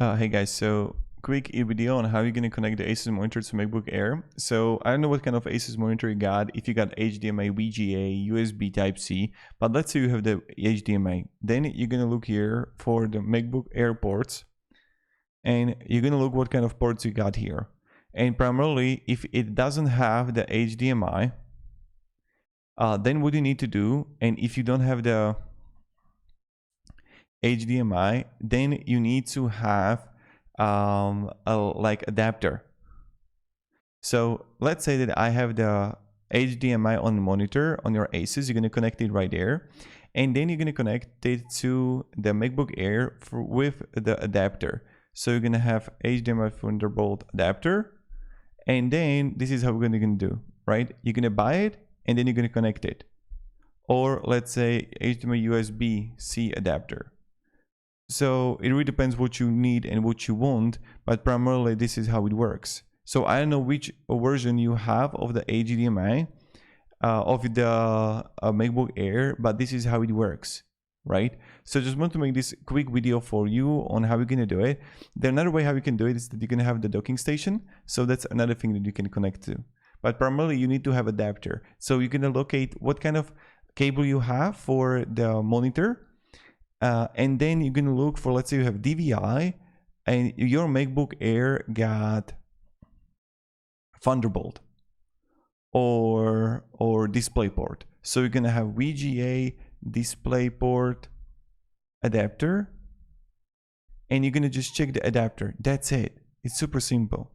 Hey guys, so quick video on how you're going to connect the ASUS monitor to MacBook Air. So I don't know what kind of ASUS monitor you got, if you got HDMI, VGA, USB Type-C, but let's say you have the HDMI. Then you're going to look here for the MacBook Air ports, and you're going to look what kind of ports you got here. And primarily, if it doesn't have the HDMI, then what you need to do, and if you don't have the HDMI, then you need to have like adapter. So let's say that I have the HDMI on the monitor on your ASUS. You're going to connect it right there, and then you're going to connect it to the MacBook Air with the adapter. So you're going to have HDMI Thunderbolt adapter, and then this is how we're going to do, right? You're going to buy it, and then you're going to connect it. Or let's say HDMI USB-C adapter. So it really depends what you need and what you want, but primarily this is how it works. So I don't know which version you have of the HDMI of the MacBook Air, but this is how it works, right? So just want to make this quick video for you on how you're gonna do it. Another way how you can do it is that you're gonna have the docking station. So that's another thing that you can connect to. But primarily you need to have adapter. So you're gonna locate what kind of cable you have for the monitor. And then you're gonna look for, let's say you have DVI and your MacBook Air got Thunderbolt or DisplayPort. So you're gonna have VGA, DisplayPort, adapter, and you're gonna just check the adapter. That's it. It's super simple.